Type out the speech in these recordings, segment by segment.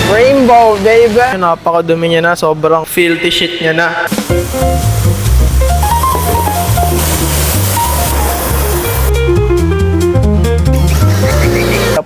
Rainbow, baby! Napakadumi niya na, sobrang filthy shit niya na.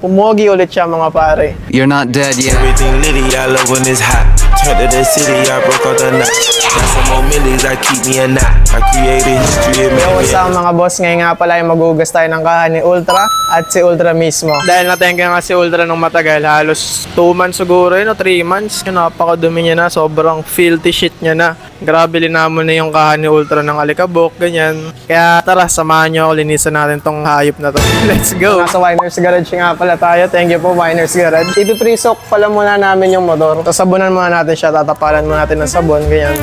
Pumugi ulit siya mga pare. You're not dead yet. Everything litty, I love when it's hot. Turn to the city, I broke all the knot. Got some more millies, I keep me a knot. I created history, it made Yo, me what's up mga boss? Ngayon nga pala ay magugas tayo ng kahan ni Ultra at si Ultra mismo. Dahil natengke nga si Ultra nung matagal, halos 2 months siguro yun o 3 months. Napakadumi niya na, sobrang filthy shit niya na. Grabe, linamon na yung kahan ni Ultra ng alikabok, ganyan. Kaya tara, samahan nyo ako, linisan natin tong hayop na to. Let's go! Nasa Winer's Garage nga pala tayo. Thank you po, Winer's Garage. Ipipresok pala muna namin yung motor. Sasabunan muna natin siya, tatapalan muna natin ng sabon, ganyan.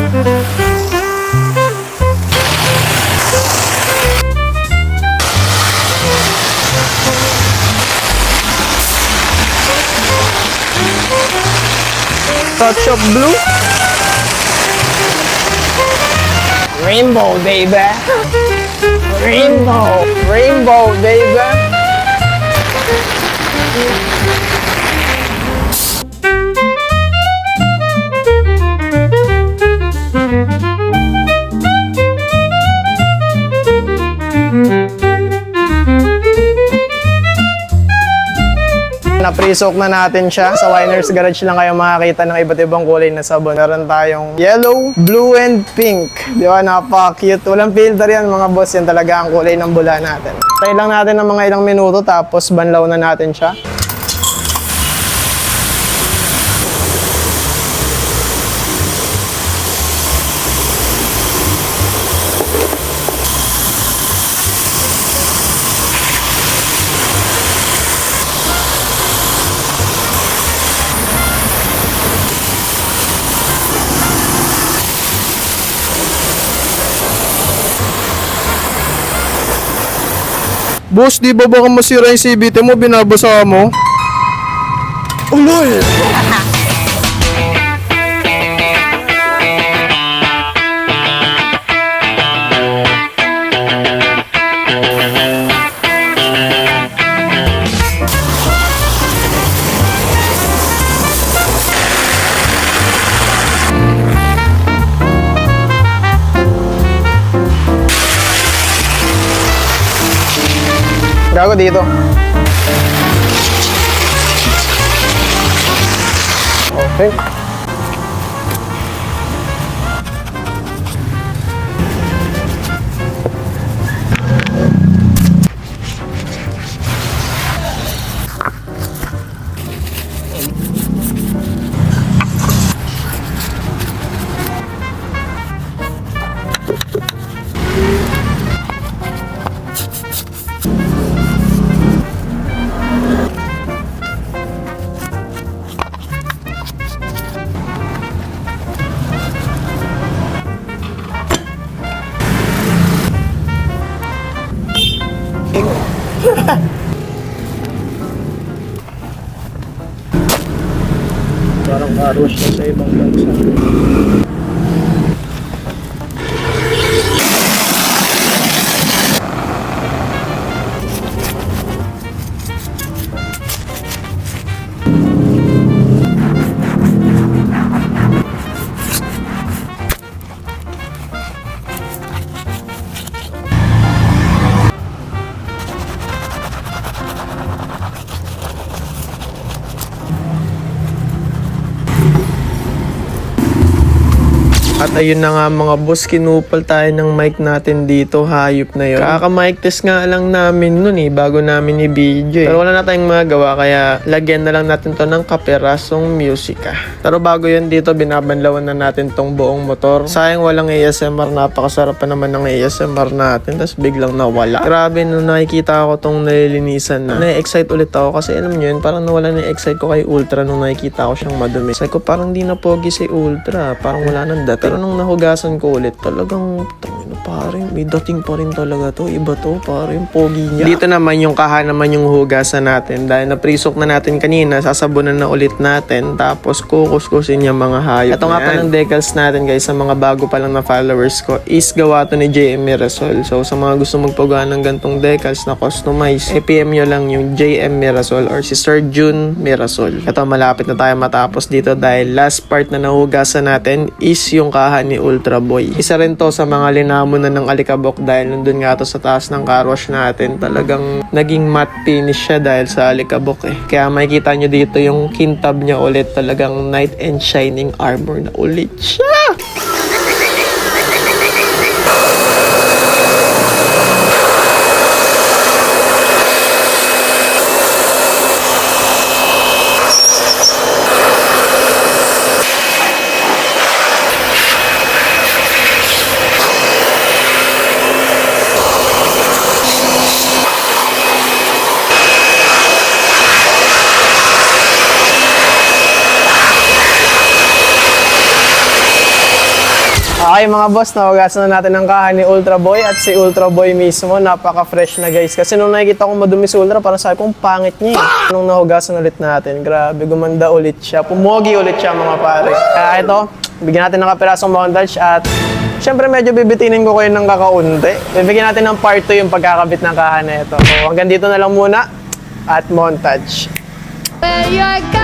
Touch of blue. Rainbow, baby. Rainbow. Rainbow, baby. Na-pre-soak na natin siya. Sa Winer's Garage lang kayo makakita ng iba't ibang kulay na sabon. Meron tayong yellow, blue, and pink. Di ba? Napaka-cute. Walang filter yan mga boss. Yan talaga ang kulay ng bula natin. Tayo lang natin ng mga ilang minuto tapos banlaw na natin siya. Boss, di ba baka masira yung CVT mo, binabasa mo? Ulol! Gago dito. Okay. Parang karos na sa ibang bansa. At ayun na nga mga boss, kinupal tayo ng mic natin dito, hayop na yun. Kaka-mic test nga lang namin nun bago namin i-video Pero wala na tayong magawa, kaya lagyan na lang natin to ng kaperasong musika. Pero bago yun dito, binabanlawan na natin tong buong motor. Sayang walang ASMR, napakasarap pa naman ng ASMR natin, tapos biglang nawala. Grabe, nung nakikita ko tong nalilinisan na, na-excite ulit ako kasi alam nyo yun, parang nawala na excite ko kay Ultra nung nakikita ko siyang madumi. Sabi ko, parang di na pogi si Ultra, parang wala nang data. Pero nung nahugasan ko ulit, talagang pare, may dating pa rin talaga to. Iba to, pare, yung pogi niya. Dito naman yung kaha naman yung hugasan natin. Dahil naprisok na natin kanina, sasabunan na ulit natin. Tapos kukuskusin yung mga hayop. Ito nga pa ng decals natin guys, sa mga bago pa lang na followers ko, is gawa to ni JM Mirasol. So sa mga gusto magpagawa ng gantong decals na customize, PM nyo lang yung JM Mirasol or si Sir June Mirasol. Ito, malapit na tayo matapos dito dahil last part na nahugasan natin is yung kaha ni Ultra Boy. Isa rin to sa mga linamon na ng alikabok dahil nandun nga to sa taas ng car wash natin. Talagang naging matte finish siya dahil sa alikabok eh. Kaya makikita nyo dito yung kintab niya ulit. Talagang knight and shining armor na ulit siya. Okay mga boss, nahugasan na natin ang kaha ni Ultra Boy at si Ultra Boy mismo, napaka-fresh na guys. Kasi nung nakikita kong madumi si Ultra, parang sabi kong pangit niya eh. Nung nahugasan ulit natin, grabe, gumanda ulit siya. Pumogi ulit siya mga pare. Kaya ito, bigyan natin ng kapirasong montage at syempre medyo bibitinin ko kayo ng kakaunti. Bibigyan natin ng part 2 yung pagkakabit ng kaha na ito. So hanggang dito na lang muna at montage. Where you're